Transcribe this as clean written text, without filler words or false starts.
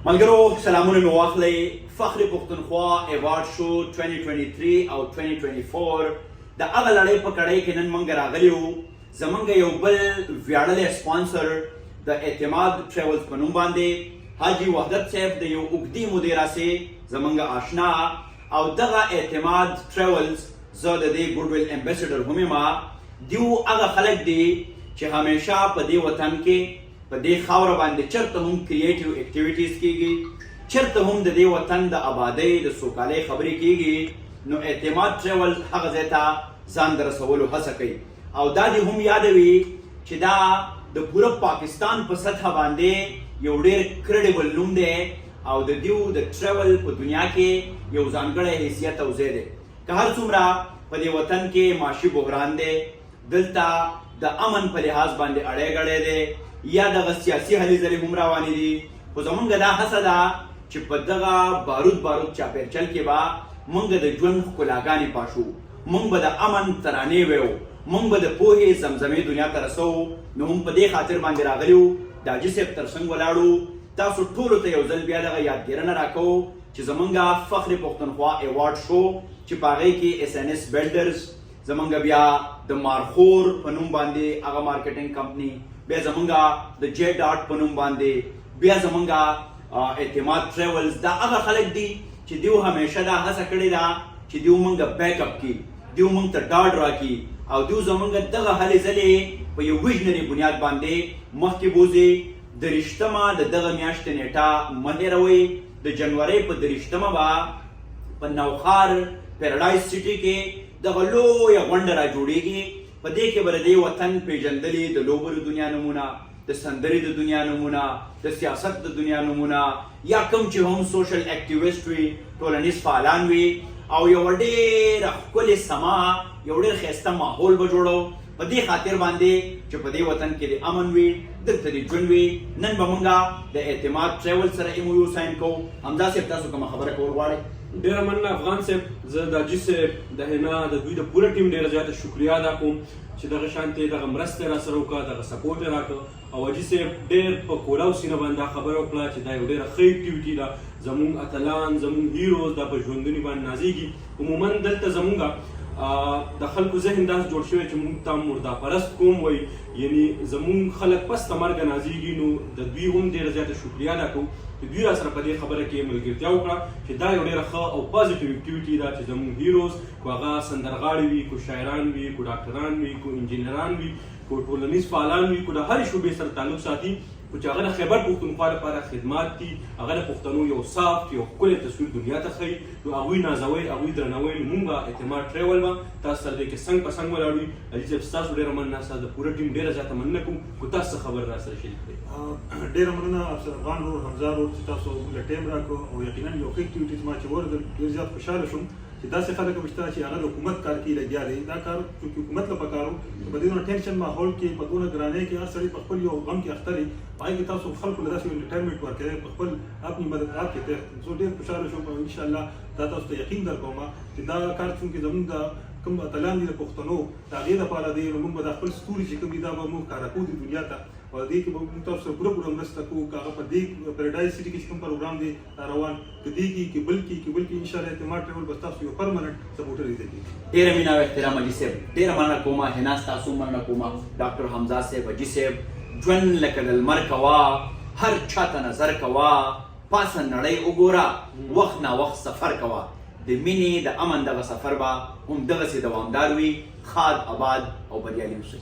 ملګرو سلامونه مې واخلئ. فخر پښتونخوا ایوارډ شو 2023 او 2024 د هغه لړۍ په کړۍ کې نن موږ راغلي وو. زموږ یو بل ویاړلی سپانسر د اعتماد ټریولز په نوم باندې حاجي وحدت صاحب د یو اوږدې مودې راسې زموږ آشنا او دغه اعتماد ټریولز زه د دې ګوډ ویل امبیسډر هم یم. دیو هغه خلک دي چې همیشه په دې وطن کې په دې خاوره باندې چرته هم کریټیو اکټیویټیز کیږي، چرته هم د دې وطن د آبادۍ د سوکالۍ خبرې کیږي، نو اعتماد ټریول هغه ځای ته ځان د رسولو هڅه کوي او دا دې هم یادوي چې دا د پوره پاکستان په سطحه باندې یو ډېر کریډیبل نوم دی او د دیو د ټریول په دنیا کې یو ځانګړی حیثیت او ځای دی. که هر څومره په دې وطن کې معاشي بحران دی، دلته د امن په لحاظ باندې اړی ګړی دی یا دغه سیاسي هلې ځلې هم روانې دي، خو زمونږ دا هڅه ده چې په دغه بارود چاپیرچل کې به موږ د ژوند ښکلاګانې پاشو، موږ به د امن ترانې ویو، موږ به د پوهې زمزمې دنیا ته رسو. نو هم په دې خاطر باندې راغلي وو، د حاجي صاحب تر څنګ ولاړو، تاسو ټولو ته یو ځل بیا دغه یادګیرنه راکوو چې زمونږ فخر پښتونخوا ایوارډ شو چې په هغې کې SNS بلډرز، زمونږ بیا د مارخور په نوم باندې هغه مارکیټینګ کمپني، بیا زمونږ د جی ډاټ په نوم باندې، بیا زمونږ اعتماد ټریولز، دا هغه خلک دي چې دیو همیشه دا هڅه کړې ده چې دیو موږ بیک اپ کړي، دیو موږ ته ډاډ راکړي او دیو زمونږ دغه هلې ځلې په یو ویژنري بنیاد باندې مخکې بوځي. د 30 د دغه میاشتې نیټه مه هېروئ، د جنورۍ په 30 به په نوخار پیراډایز سټي کې دغه لویه غونډه را جوړېږي. په دې کې به د دې وطن پیژندلي د لوبو د دنیا نمونه، د سندرې د دنیا نمونه، د سیاست د دنیا نمونه، یا کوم چې هم سوشل اکټیویسټ وي، ټولنیز فعالان وي او یو ډېره ښکلې سما، یو ډېر ښایسته ماحول به جوړو په دې خاطر باندې چې په دې وطن کې د امن وي، دلته د ژوند وي. نن به موږ د اعتماد ټریول سره MOU ساین کوو. حمزه صاحب تاسو کومه خبره کول غواړئ؟ ډېره مننه افغان صاحب. زه د حاجي صاحب د حنا د دوی د پوره ټیم ډېره زیاته شکریا ادا کوم چې دغه شانتې دغه مرستې را سره وکړه، دغه سپورټ یې راکړه او حاجي صاحب ډېر په کولاو سینه باندې دا خبره وکړه چې دا یو ډېره ښه اکټیویټي ده، زموږ اتلان، زموږ هیروز دا په ژوندوني باندې نازېږي. عموما دلته زموږ د خلکو ذهن داسې جوړ شوی چې موږ ته مرده پرست قوم وایي، یعنی زموږ خلک پس ته مرګه نازېږي. نو د دوی هم ډېره زیاته شکریا ادا کوو چې دوی را سره په دې خبره کې ملګرتیا وکړه چې دا یو ډېره ښه او پازیټیو اکټیویټي ده چې زموږ هیروز کو هغه سندرغاړي وي، کو شاعران وي، کو ډاکټران وي، کو انجینران وي، کو ټولنیز فعالان وي، کو د هرې شعبې سره تعلق ساتي، خو چې هغه د خیبر پښتونخوا لپاره خدمات دي، هغه د پښتنو یو صاف یو ښکلی تصویر دنیا ته ښیي. نو هغوی نازوئ، هغوی درنوئ. نو مونږ به اعتماد ټریول به تاسو سره دې کې څنګ په څنګ ولاړ وي. حاجي صاحب ستاسو ډېره مننه، ستاسو د پوره ټیم ډېره زیاته مننه کوم خو تاسو څه خبر را سره شریک کړئ. ډېره مننه افغان ورور حمزه ورور چې تاسو له ټیم راکړو او یقینا یو ښه اکټیویټي زما چې وردل ډېر زیات خوشحاله شوم چې داسې خلک هم شته چې هغه د حکومت کار کې لګیا دی. دا کار چونکې حکومت له پکار و په دې دونه ټینشن ماحول کې، په دونه ګرانۍ کې هر سړی په خپل یو غم کې اخته دی، په هغې کې تاسو خلکو له داسې یو ریټایرمنټ ورکوئ په خپل اپنی مددگار کې تېر. زه ډېر خوشحاله شوم او انشاءالله دا تاسو ته یقین درکوم چې دا کار چونکې زموږ د کوم اتلان دي د پښتنو د هغې دپاره دی، نو موږ به دا خپل ستوري چې کوم دي دا به موږ کاره کوو د دنیا ته او دې کې به موږ تاسو سره پوره مرسته کوو. که هغه په دې پیراډایز سټي کې چې کوم پروګرام دی روان، که دې کې که بل کې انشاءالله اعتماد ټریول به ستاسو یو پرمننټ سپورټر دی. ډېره مینه او احترام حاجي صاحب، ډېره مننه کوم. حنا ستاسو مننه کوم. ډاکټر حمزه صاحب، حاجي صاحب، ژوند لکه د لمر کوه، هر چا ته نظر کوه، پاسه نړۍ وګوره، وخت ناوخت سفر کوه. د مینې د امن دغه سفر به هم دغسې دوامدار وي. ښاد، آباد او بریالي اوسئ.